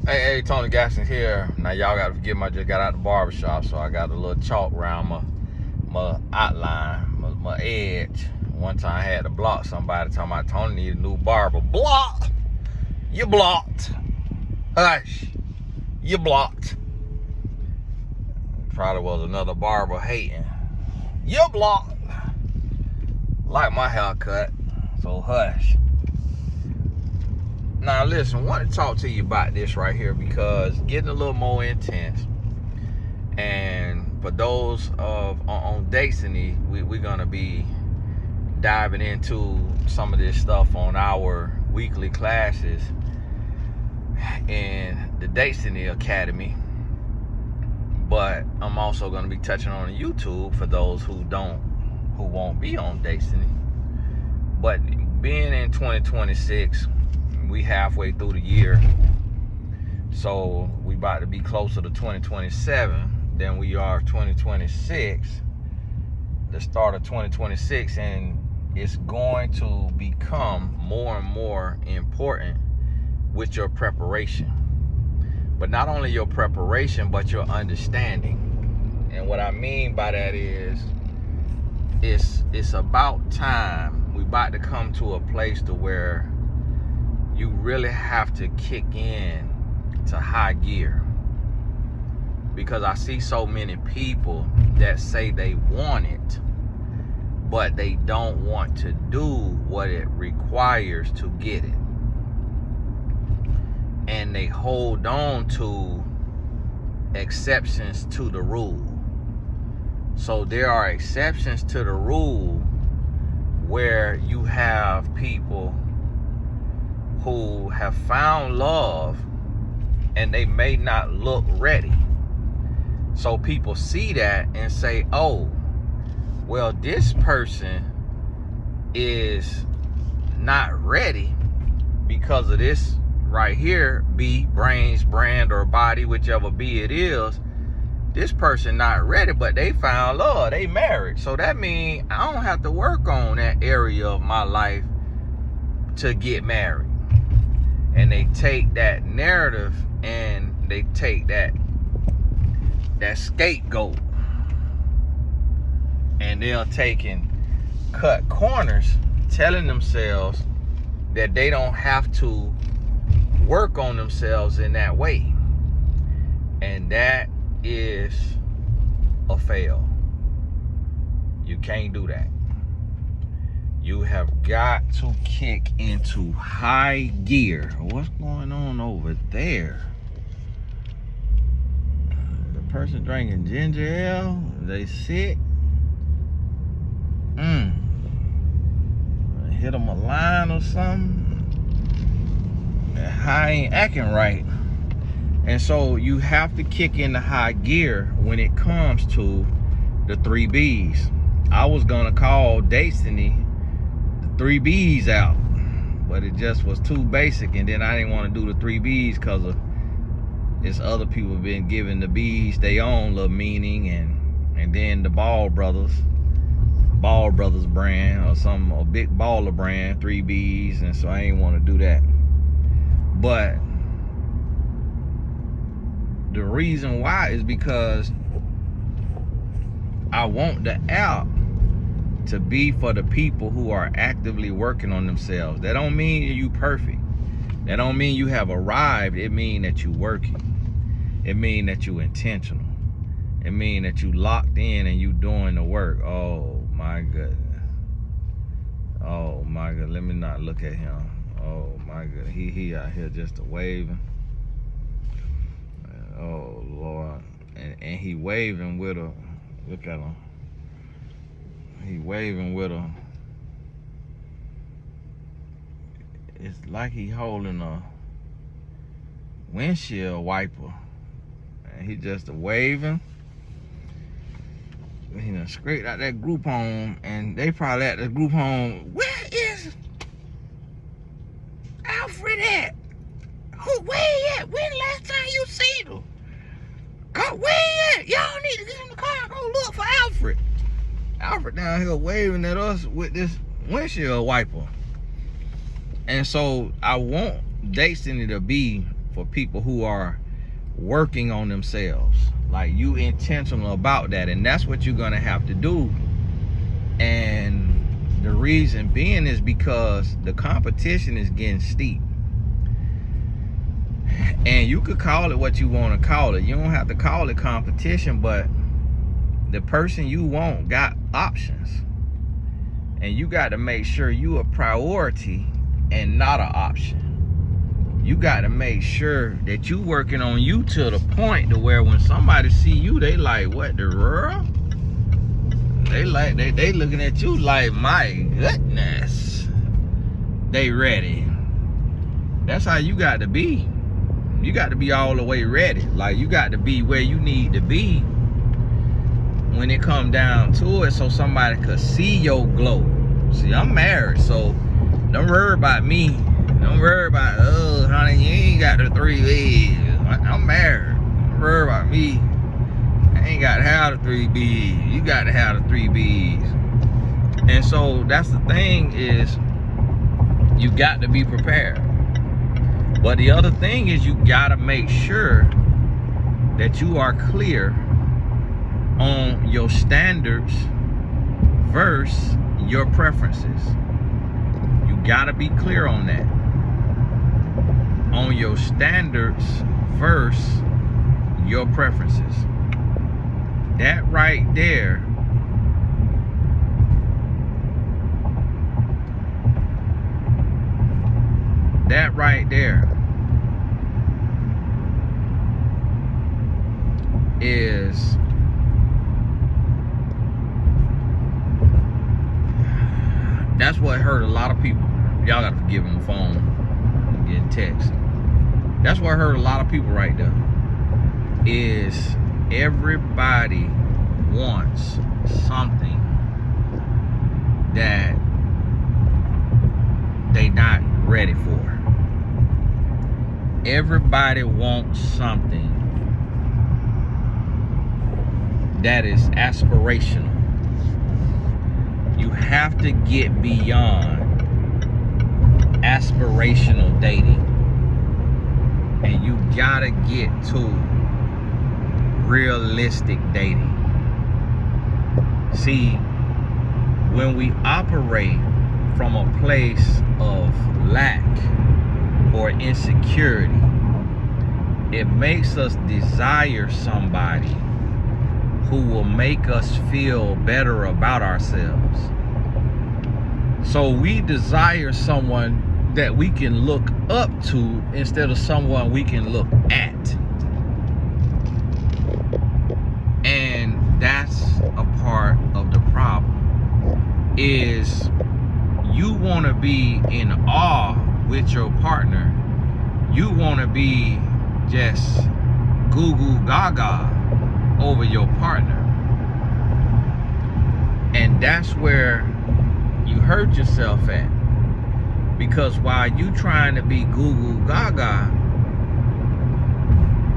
Hey, Tony Gaston here. Now y'all gotta forgive me, I just got out the barbershop, so I got a little chalk around my outline, my edge. One time I had to block somebody talking about Tony need a new barber. Block! You blocked. Hush. You blocked. Probably was another barber hating. You blocked. Like my haircut, so hush. Now listen, I want to talk to you about this right here because getting a little more intense. And for those on Destiny, we're gonna be diving into some of this stuff on our weekly classes in the Destiny Academy. But I'm also gonna be touching on YouTube for those who won't be on Destiny. But being in 2026, we halfway through the year, so we about to be closer to 2027 than we are 2026, the start of 2026, and it's going to become more and more important with your preparation. But not only your preparation, but your understanding. And what I mean by that is it's about time. We about to come to a place to where you really have to kick in to high gear, because I see so many people that say they want it, but they don't want to do what it requires to get it, and they hold on to exceptions to the rule. So there are exceptions to the rule where you have people who have found love and they may not look ready. So people see that and say, oh, well, this person is not ready because of this right here, B, brains, brand, or body, whichever B it is. This person not ready, but they found love, they married. So that means I don't have to work on that area of my life to get married. And they take that narrative and they take that scapegoat, and they're taking cut corners, telling themselves that they don't have to work on themselves in that way. And that is a fail. You can't do that. You have got to kick into high gear. What's going on over there? The person drinking ginger ale, they sick. Hit them a line or something. That high ain't acting right. And so you have to kick into high gear when it comes to the 3 B's. I was gonna call Destiny 3 B's out, but it just was too basic, and then I didn't want to do the 3 B's because of it's other people been giving the B's their own little meaning, and then the Ball Brothers brand or some a big baller brand 3 B's, and so I ain't want to do that. But the reason why is because I want the app to be for the people who are actively working on themselves. That don't mean you perfect. That don't mean you have arrived. It mean that you working. It mean that you intentional. It mean that you locked in and you doing the work. Oh my goodness. Oh my God. Let me not look at him. Oh my God. He out here just a waving. Oh Lord. And he waving with a, look at him. He waving with a, it's like he holding a windshield wiper. And he just a waving. He done scraped out that group home, and they probably at the group home, where is Alfred at? Where he at? When last time you seen him? Where he at? Y'all need to get in the car and go look for Alfred. Alfred down here waving at us with this windshield wiper. And so I want Destiny to be for people who are working on themselves. Like, you intentional about that, and that's what you're gonna have to do. And the reason being is because the competition is getting steep. And you could call it what you want to call it. You don't have to call it competition, but the person you want got options. And you got to make sure you a priority and not an option. You got to make sure that you working on you to the point to where when somebody see you, they like, what the world? They looking at you like, my goodness. They ready. That's how you got to be. You got to be all the way ready. Like, you got to be where you need to be when it come down to it, so somebody could see your glow. See, I'm married, so don't worry about me. Don't worry about, oh, honey, you ain't got the 3 B's. I'm married. Don't worry about me. I ain't got to have the 3 B's. You got to have the 3 B's. And so that's the thing, is you got to be prepared. But the other thing is, you got to make sure that you are clear on your standards versus your preferences. You got to be clear on that. On your standards versus your preferences. That right there is that's what hurt a lot of people. Y'all gotta forgive me, the phone, I'm getting text. That's what hurt a lot of people right there. Is everybody wants something that they not ready for. Everybody wants something that is aspirational. You have to get beyond aspirational dating, and you gotta get to realistic dating. See, when we operate from a place of lack or insecurity, it makes us desire somebody who will make us feel better about ourselves. So we desire someone that we can look up to instead of someone we can look at. And that's a part of the problem, is you want to be in awe with your partner. You want to be just goo goo gaga over your partner. And that's where you hurt yourself at. Because while you trying to be goo goo gaga,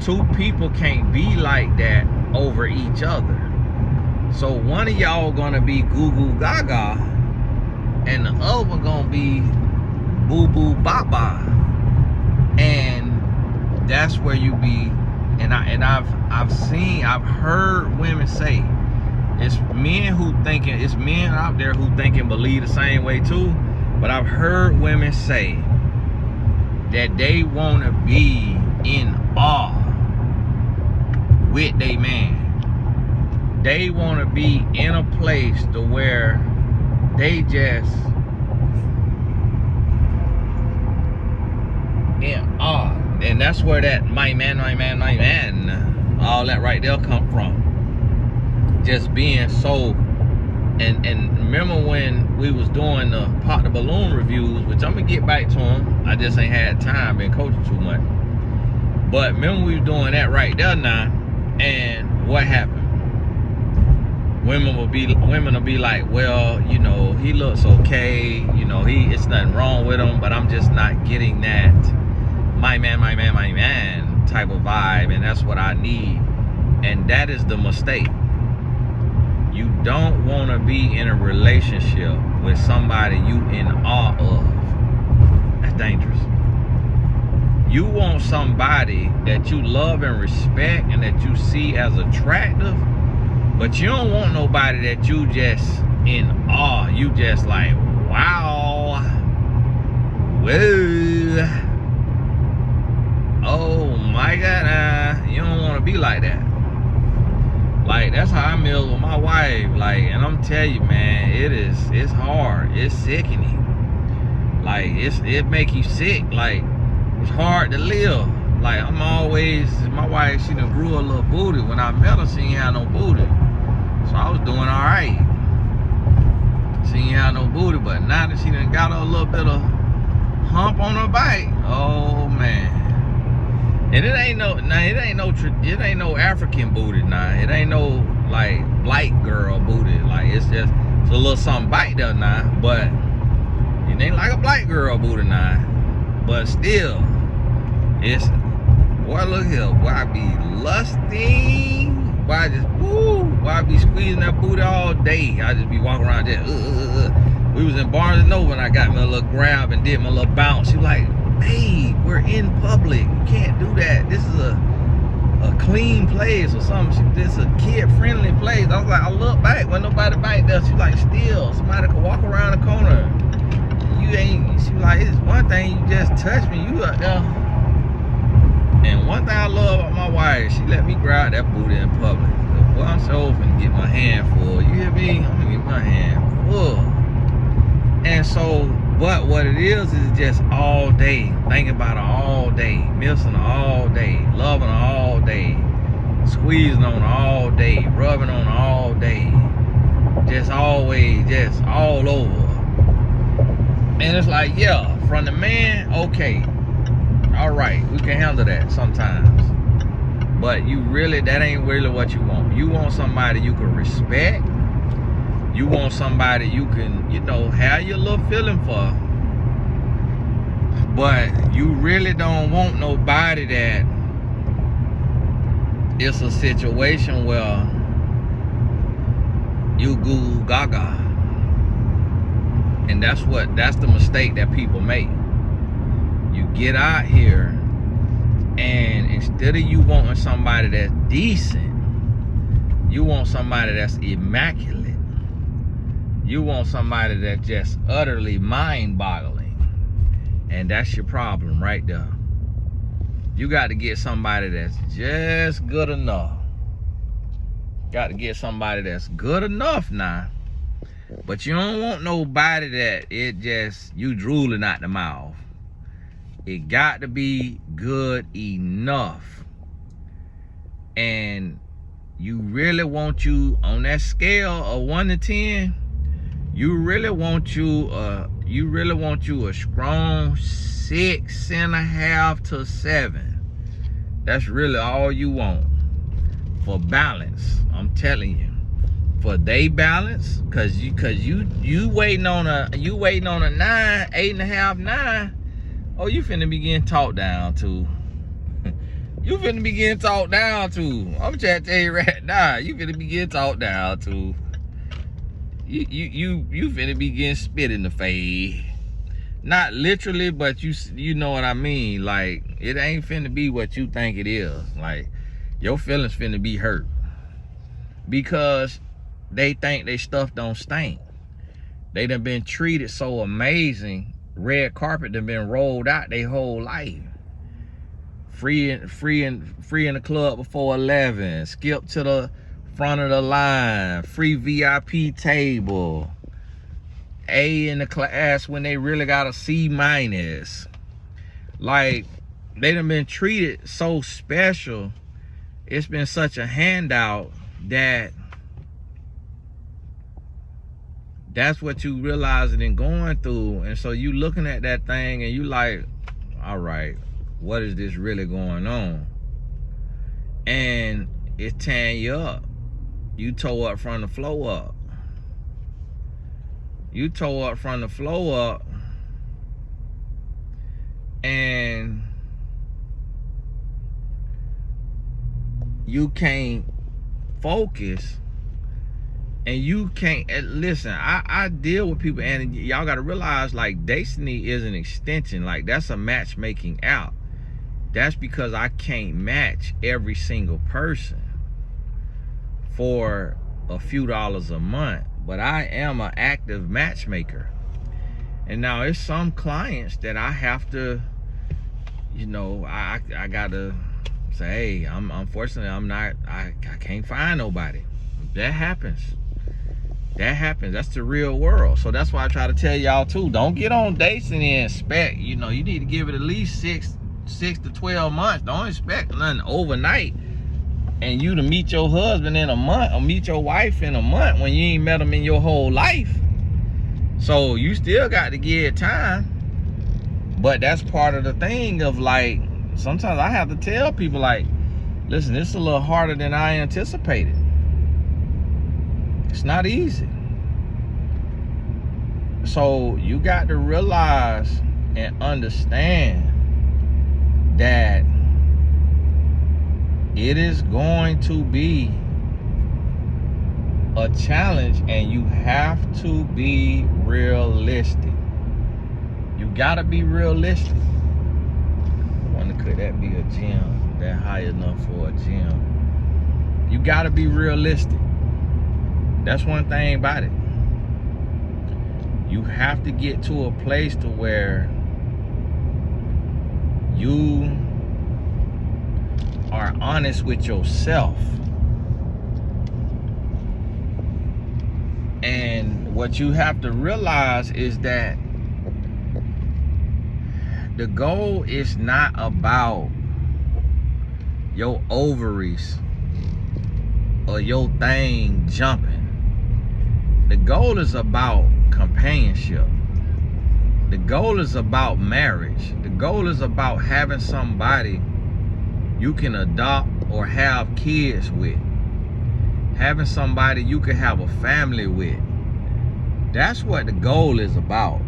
two people can't be like that over each other. So one of y'all gonna be goo goo gaga, and the other one gonna be boo boo baba. And that's where you be. And I've heard women say, it's men out there who think and believe the same way too, but I've heard women say that they want to be in awe with their man. They want to be in a place to where they just in awe. And that's where that my man, all that right there come from. Just being so, and remember when we was doing the Pop the Balloon reviews, which I'm gonna get back to them. I just ain't had time, been coaching too much. But remember we was doing that right there now, and what happened? Women will be like, well, you know, he looks okay, you know, it's nothing wrong with him, but I'm just not getting that my man type of vibe, and that's what I need. And that is the mistake. You don't want to be in a relationship with somebody you in awe of. That's dangerous. You want somebody that you love and respect and that you see as attractive, but you don't want nobody that you just in awe. You just like, wow, whoa, oh my God, you don't want to be like that. Like, that's how I feel with my wife. Like, and I'm telling you, man, it's hard. It's sickening. Like, it make you sick. Like, it's hard to live. Like, my wife, she done grew a little booty. When I met her, she ain't had no booty. So I was doing all right. She ain't had no booty, but now that she done got a little bit of hump on her back, oh man. And it ain't no African booty now. It ain't no like black girl booty. Like, it's a little something back there now, but it ain't like a black girl booty now. But still, it's, boy, look here, boy, I be lusting, boy, I be squeezing that booty all day. I just be walking around there. We was in Barnes & Noble and I got me a little grab and did my little bounce. She was like, babe, we're in public. You can't do that. This is a clean place or something. This is a kid-friendly place. I was like, I look back when nobody back there. She's like, still, somebody could walk around the corner. She was like, it's one thing you just touched me. You up there. And one thing I love about my wife, she let me grab that booty in public. Boy, I'm so finna get my hand full. You hear me? I'm gonna get my hand full. And so, but what it is just all day, thinking about her all day, missing her all day, loving her all day, squeezing on her all day, rubbing on her all day, just always, just all over. And it's like, yeah, from the man, okay, all right, we can handle that sometimes. But that ain't really what you want. You want somebody you can respect. You want somebody you can, have your little feeling for. But you really don't want nobody that it's a situation where you goo gaga. And that's the mistake that people make. You get out here and instead of you wanting somebody that's decent, you want somebody that's immaculate. You want somebody that's just utterly mind-boggling. And that's your problem right there. You got to get somebody that's just good enough. Got to get somebody that's good enough now. But you don't want nobody that you drooling out the mouth. It got to be good enough. And you really want you, on that scale of 1 to 10, you really want you a strong 6.5 to 7. That's really all you want for balance. I'm telling you, for they balance, cause you waiting on a 9, 8.5, 9. Oh, you finna be getting talked down to. You finna be getting talked down to. I'm trying to tell you right now, you finna be getting talked down to. You finna be getting spit in the face. Not literally, but you know what I mean. Like, it ain't finna be what you think it is. Like, your feelings finna be hurt. Because they think they stuff don't stink. They done been treated so amazing. Red carpet done been rolled out their whole life. Free in the club before 11. Skip to the front of the line. Free VIP table. A in the class when they really got a C-. Like, they done been treated so special. It's been such a handout that that's what you realizing and going through. And so you looking at that thing and you like, all right, what is this really going on? And it's tearing you up. You tore up from the flow up. You tore up from the flow up. And you can't focus. And you can't, listen, I deal with people, and y'all got to realize, like, Destiny is an extension. Like, that's a matchmaking app. that's because I can't match every single person for a few dollars a month. But I am an active matchmaker. And now it's some clients that I have to, you know, I gotta say, hey, unfortunately I can't find nobody. That happens. That's the real world. So that's why I try to tell y'all too, don't get on dates and expect, you know, you need to give it at least 6 to 12 months. Don't expect nothing overnight and you to meet your husband in a month or meet your wife in a month when you ain't met them in your whole life. So you still got to give time. But that's part of the thing of, like, sometimes I have to tell people, like, listen, it's a little harder than I anticipated. It's not easy. So you got to realize and understand that it is going to be a challenge, and you have to be realistic. You gotta be realistic. I wonder, could that be a gym that high enough for a gym? You gotta be realistic. That's one thing about it. You have to get to a place to where you are honest with yourself. And what you have to realize is that the goal is not about your ovaries or your thing jumping. The goal is about companionship. The goal is about marriage. The goal is about having somebody you can adopt or have kids with. Having somebody you can have a family with. That's what the goal is about.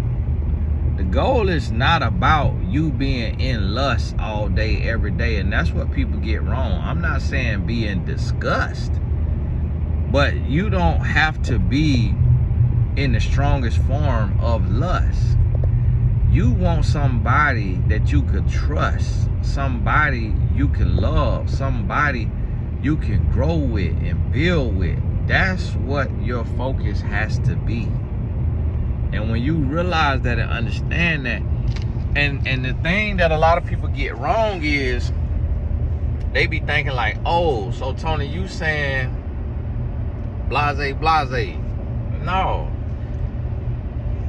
The goal is not about you being in lust all day, every day. And that's what people get wrong. I'm not saying be in disgust, but you don't have to be in the strongest form of lust. You want somebody that you could trust, somebody you can love, somebody you can grow with and build with. That's what your focus has to be. And when you realize that and understand that, and the thing that a lot of people get wrong is they be thinking like, oh, so Tony, you saying blase. No,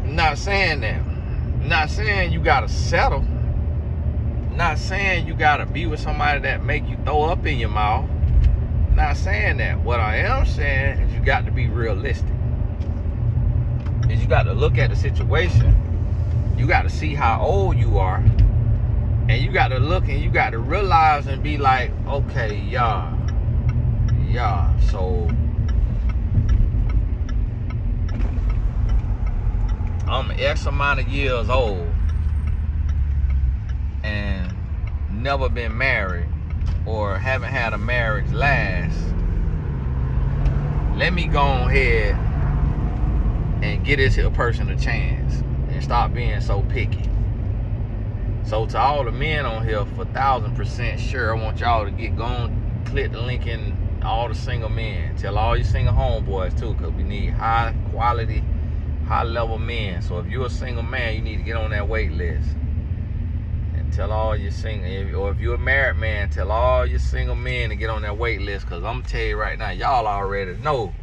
I'm not saying that. I'm not saying you gotta settle. I'm not saying you gotta be with somebody that make you throw up in your mouth. I'm not saying that. What I am saying is you got to be realistic. Is you got to look at the situation. You got to see how old you are. And you got to look and you got to realize and be like, okay, yeah, so I'm X amount of years old and never been married or haven't had a marriage last. Let me go ahead and give this here person a chance and stop being so picky. So to all the men on here, for 1,000% sure, I want y'all to get going, click the link in all the single men. Tell all your single homeboys too, because we need high quality, high level men. So if you're a single man, you need to get on that wait list. And tell all your single, or if you're a married man, tell all your single men to get on that wait list, because I'm going to tell you right now, y'all already know.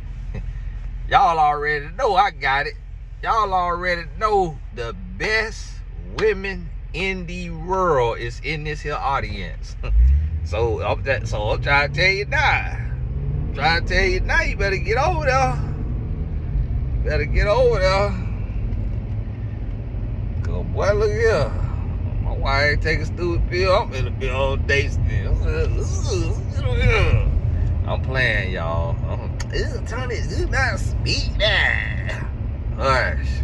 Y'all already know I got it. Y'all already know the best women in the world is in this here audience. So I'm trying to tell you now. You better get over there. Cause boy, look here. My wife ain't taking stupid pill. I'm in the big old dates still. I'm playing, y'all. Tony, do not speak now. Hush.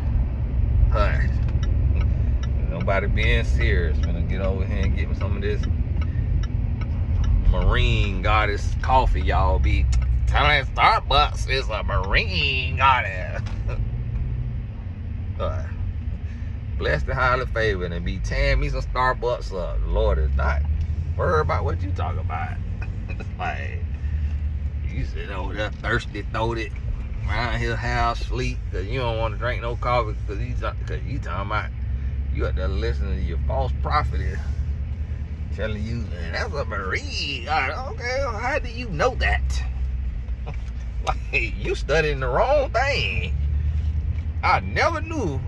Nobody being serious. I'm gonna get over here and get me some of this Marine Goddess coffee, y'all. Be telling Starbucks is a Marine Goddess. Blessed and highly favored, and be tearing me some Starbucks up. The Lord is not. worry about what you talk about. Like, you sit over there thirsty, throated, around his house, sleep, because you don't want to drink no coffee, because you talking about, you out there listening to your false prophet is telling you, man, that's a Marine. Okay, well, how do you know that? Like, you studying the wrong thing. I never knew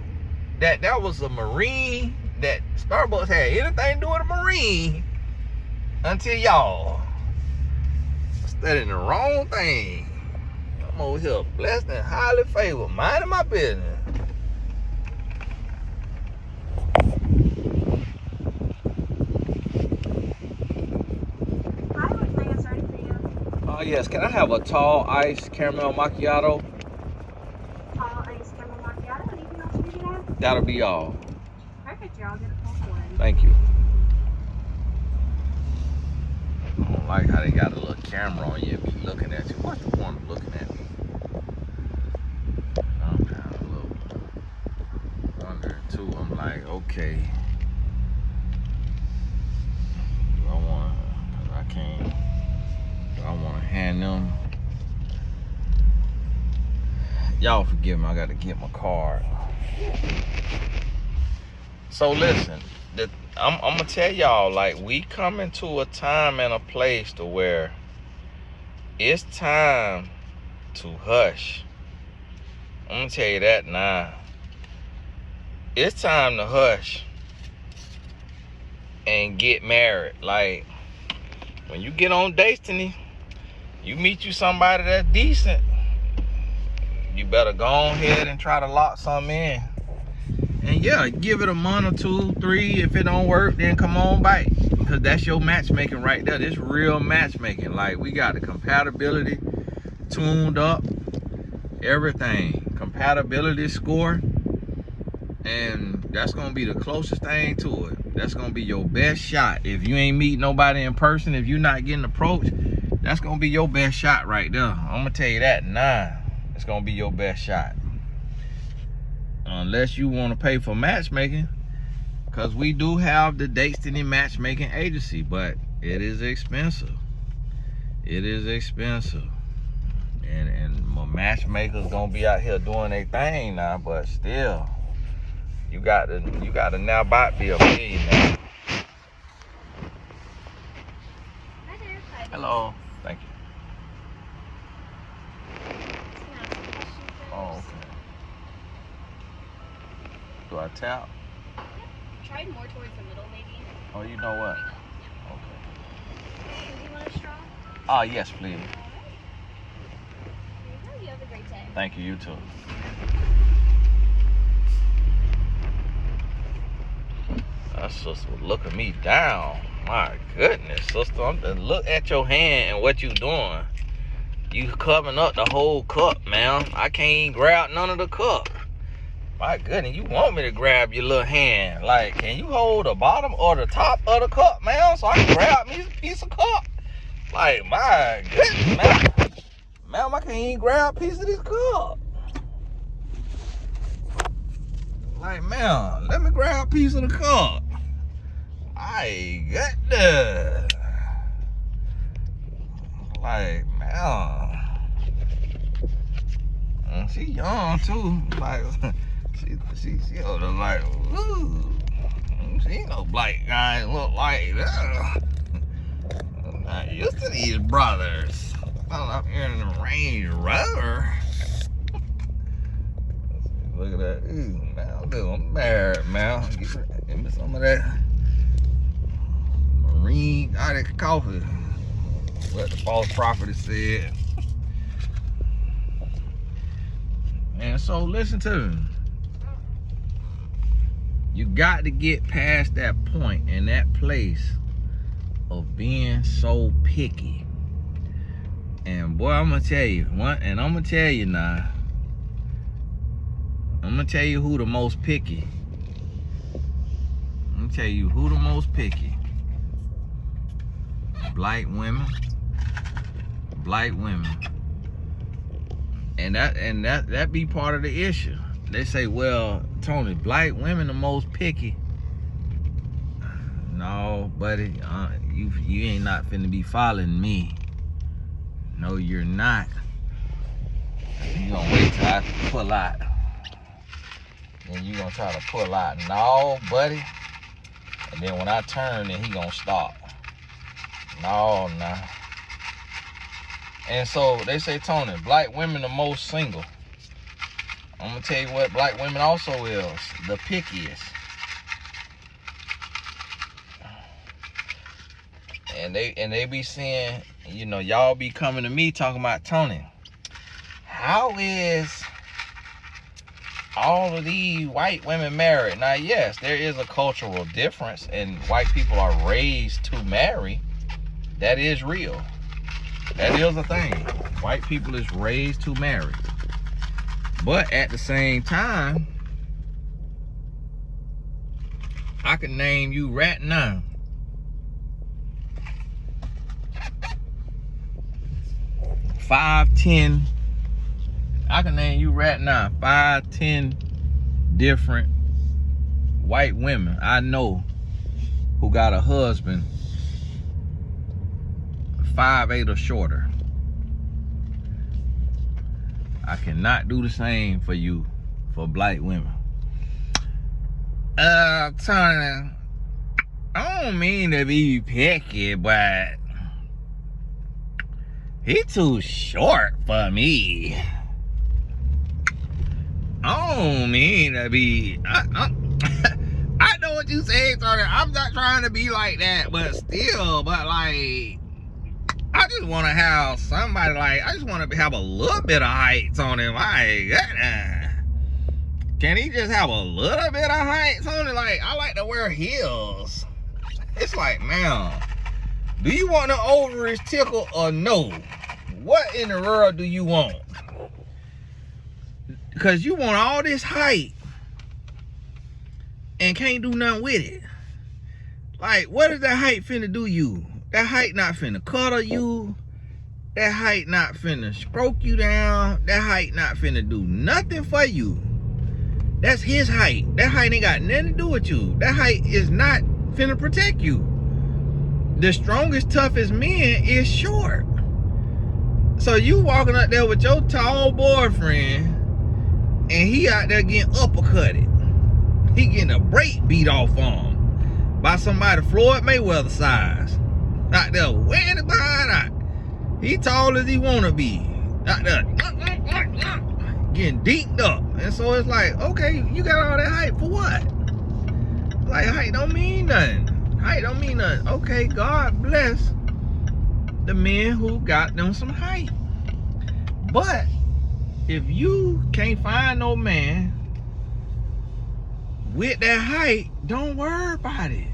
that was a Marine, that Starbucks had anything to do with a Marine until y'all studying the wrong thing. I'm over here blessed and highly favored, minding my business. Hi, what can I get started for you? Yes, can I have a tall iced caramel macchiato? Tall ice caramel macchiato. Anything else we can add? That'll be all. Perfect, here, I'll get it full forward. Thank you. I don't like how they got a little camera on you, be looking at you. What's the point of looking at me? I'm kind of a little wondering too. I'm like, okay, do I want to, because I can't, do I want to hand them? Y'all forgive me, I got to get my card. So listen, I'm gonna tell y'all, like, we coming to a time and a place to where it's time to hush. I'm gonna tell you that now. It's time to hush and get married. Like, when you get on Destiny, you meet you somebody that's decent, you better go on ahead and try to lock something in. And yeah, give it a month or 2, 3. If it don't work, then come on back. Because that's your matchmaking right there. This real matchmaking. Like, we got the compatibility tuned up. Everything. Compatibility score. And that's going to be the closest thing to it. That's going to be your best shot. If you ain't meet nobody in person, if you're not getting approached, that's going to be your best shot right there. I'm going to tell you that now. It's going to be your best shot. Unless you want to pay for matchmaking, because we do have the Destiny matchmaking agency, but it is expensive. It is expensive, and my matchmakers gonna be out here doing their thing now. But still, you got to now be a millionaire. Hi there. Hi. Hello. Thank you. Just gonna ask a question first. Oh, okay. Do I tap? Yep. Try more towards the middle, maybe. Oh, you know what? Yep. Okay. Do you want a straw? Oh, yes, please. All right. Here you go. You have a great day. Thank you. You too. That sister was looking me down. My goodness, sister. I'm just look at your hand and what you doing. You covering up the whole cup, man. I can't even grab none of the cup. My goodness, you want me to grab your little hand. Like, can you hold the bottom or the top of the cup, man, so I can grab me a piece of cup? Like, my goodness, man. Ma'am, I can't even grab a piece of this cup. Like, man, let me grab a piece of the cup. I got that. Like, man. She young, too. Like, she over there like, ooh. She ain't no black guy look like that. I'm not used to these brothers. I'm up here in the Range Rover. Look at that. Ooh, man, I'm married, man. Give me some of that Marine Irish coffee. What the false prophet said. And so listen to me. You got to get past that point and that place of being so picky. And boy, I'm gonna tell you, I'm gonna tell you now. I'm gonna tell you who the most picky. I'm gonna tell you who the most picky. Black women. Black women. And that be part of the issue. They say, well, Tony, black women the most picky. No, buddy, you ain't not finna be following me. No, you're not. You gonna wait till I pull out. Then you gonna try to pull out. No, buddy. And then when I turn, then he gonna stop. No, nah. And so they say, Tony, black women are most single. I'm gonna tell you what black women also is. The pickiest. And they be saying, you know, y'all be coming to me talking about, Tony, how is all of these white women married? Now, yes, there is a cultural difference, and white people are raised to marry. That is real. That is a thing. White people is raised to marry. But at the same time, I can name you right now 5, 10. I can name you right now 5, 10 different white women I know who got a husband 5'8" or shorter. I cannot do the same for you, for black women. Tony, I don't mean to be picky, but he too short for me. I don't mean to be. I know what you say, Tony. I'm not trying to be like that, but still, like, I just want to have somebody, like, I just want to have a little bit of height on him. Like, can he just have a little bit of height on it? Like, I like to wear heels. It's like, man, do you want the ovaries tickle or no? What in the world do you want? Because you want all this height and can't do nothing with it. Like, what is that height finna do you? That height not finna cuddle you. That height not finna stroke you down. That height not finna do nothing for you. That's his height. That height ain't got nothing to do with you. That height is not finna protect you. The strongest, toughest men is short. So you walking up there with your tall boyfriend and he out there getting uppercutted. He getting a break beat off on him by somebody Floyd Mayweather size. Out there waiting behind out. He tall as he wanna be. Out there getting deeped up. And so it's like, okay, you got all that height for what? Like, height don't mean nothing. Height don't mean nothing. Okay, God bless the men who got them some height. But if you can't find no man with that height, don't worry about it.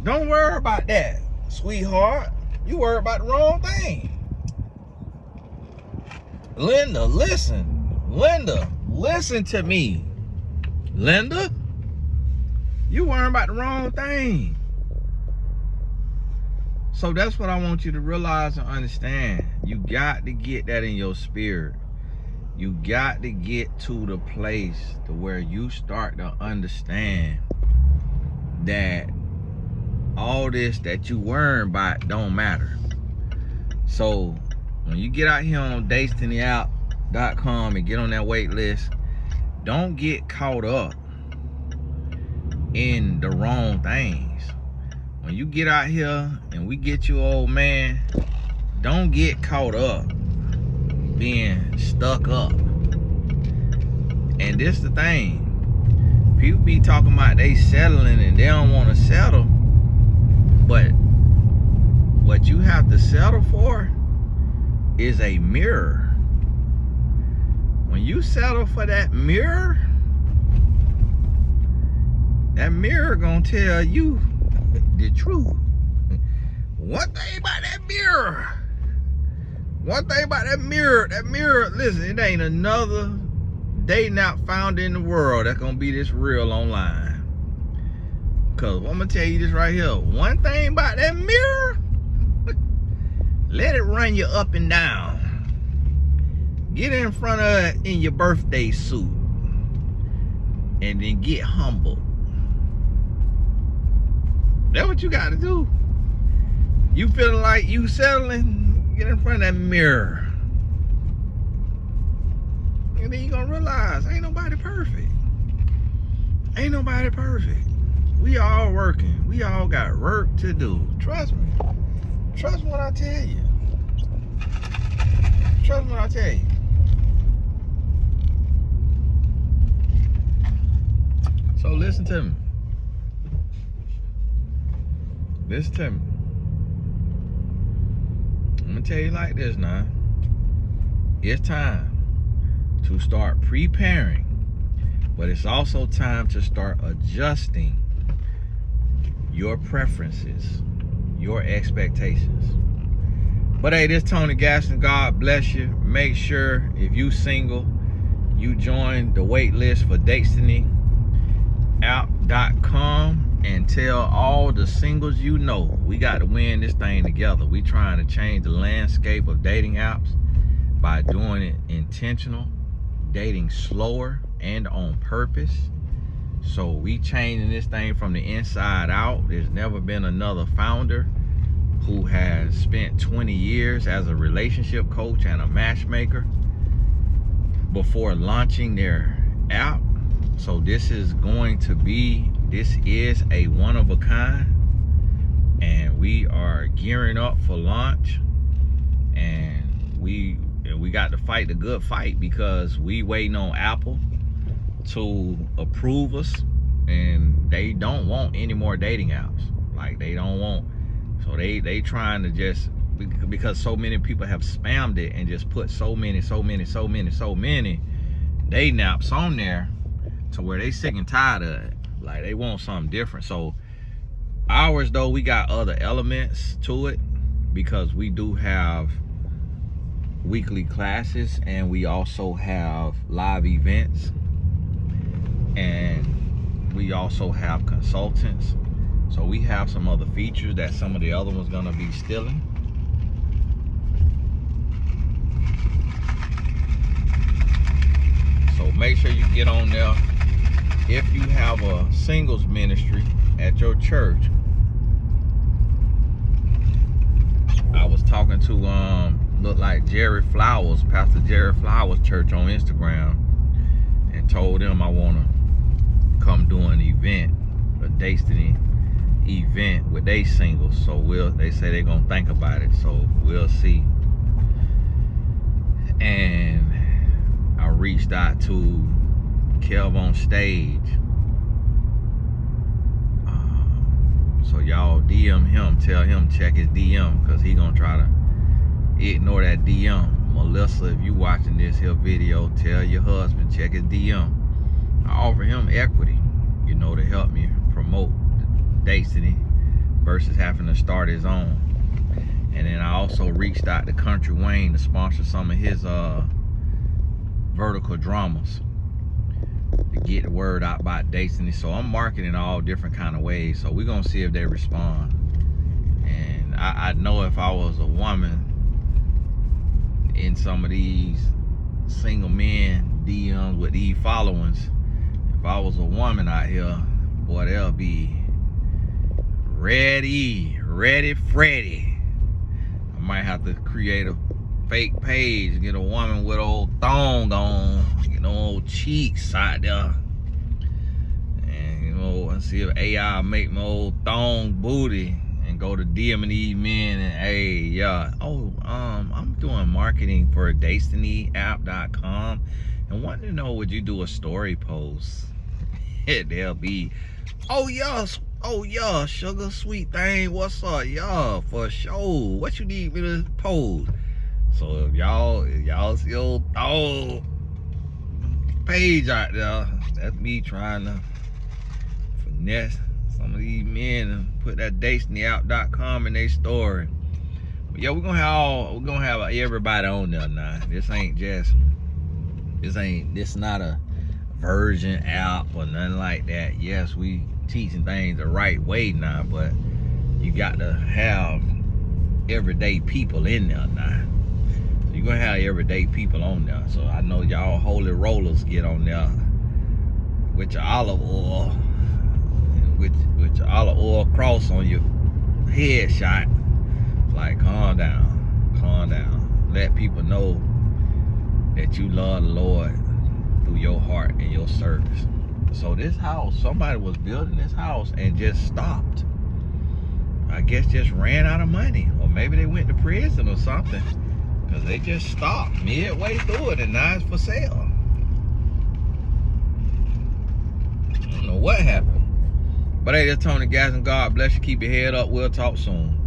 Don't worry about that, sweetheart. You worry about the wrong thing. Linda, listen. Linda, listen to me. Linda, you worrying about the wrong thing. So that's what I want you to realize and understand. You got to get that in your spirit. You got to get to the place to where you start to understand that all this that you worrying about don't matter. So when you get out here on DestinyOut.com and get on that wait list, don't get caught up in the wrong things. When you get out here and we get you, old man, don't get caught up being stuck up. And this the thing. People be talking about they settling and they don't want to settle. But what you have to settle for is a mirror. When you settle for that mirror gonna tell you the truth. One thing about that mirror, listen, it ain't another dating app found in the world that's gonna be this real online. Cause I'm gonna tell you this right here. One thing about that mirror, let it run you up and down. Get in front of it in your birthday suit and then get humbled. That's what you gotta do. You feeling like you settling? Get in front of that mirror. And then you gonna realize ain't nobody perfect. Ain't nobody perfect. We all working. We all got work to do. Trust me. Trust what I tell you. Trust what I tell you. So listen to me. Listen to me. I'm gonna tell you like this now. It's time to start preparing, but it's also time to start adjusting your preferences, your expectations. But hey, this Tony Gaston, God bless you. Make sure if you single, you join the wait list for DestinyApp.com and tell all the singles you know we got to win this thing together. We trying to change the landscape of dating apps by doing it intentional, dating slower and on purpose. So we changing this thing from the inside out. There's never been another founder who has spent 20 years as a relationship coach and a matchmaker before launching their app. So this is a one of a kind, and we are gearing up for launch, and we got to fight the good fight because we waiting on Apple to approve us, and they don't want any more dating apps. Like they don't want, so they trying to just, because so many people have spammed it and just put so many dating apps on there to where they sick and tired of it. Like they want something different. So ours though, we got other elements to it because we do have weekly classes and we also have live events and we also have consultants. So we have some other features that some of the other ones gonna be stealing. So make sure you get on there. If you have a singles ministry at your church, I was talking to look like Jerry Flowers, Pastor Jerry Flowers Church on Instagram, and told them I want to come do an event, a Destiny event with they singles. So they say they're gonna think about it, so we'll see. And I reached out to Kev on stage, so y'all DM him, tell him check his DM, because he gonna try to ignore that DM. Melissa, if you watching this here video, tell your husband check his DM. I offer him equity, you know, to help me promote Destiny versus having to start his own. And then I also reached out to Country Wayne to sponsor some of his vertical dramas to get the word out about Destiny. So I'm marketing all different kind of ways. So we're gonna see if they respond. And I know if I was a woman in some of these single men DMs with these followings, if I was a woman out here, boy, they'll be ready Freddy. I might have to create a fake page, get a woman with old thong on, get old cheeks out there, and you know, and see if AI make my old thong booty, and go to DMing these men and hey, yeah, I'm doing marketing for DestinyApp.com and wanting to know, would you do a story post? They'll be, oh yes, sugar sweet thing, what's up, yeah, for sure. What you need me to post? So if y'all see old page out there, that's me trying to finesse some of these men and put that DestinyApp.com in their story. But yeah, we're gonna have everybody on there now. This not a version app or nothing like that. Yes, we teaching things the right way now, but you got to have everyday people in there now. So you're gonna have everyday people on there. So I know y'all holy rollers get on there with your olive oil, with your olive oil cross on your headshot, Like, calm down. Calm down. Let people know that you love the Lord through your heart and your service. So this house, somebody was building this house and just stopped. I guess just ran out of money. Or maybe they went to prison or something. Because they just stopped midway through it and now it's for sale. I don't know what happened. But hey, that's Tony, guys, and God bless you. Keep your head up. We'll talk soon.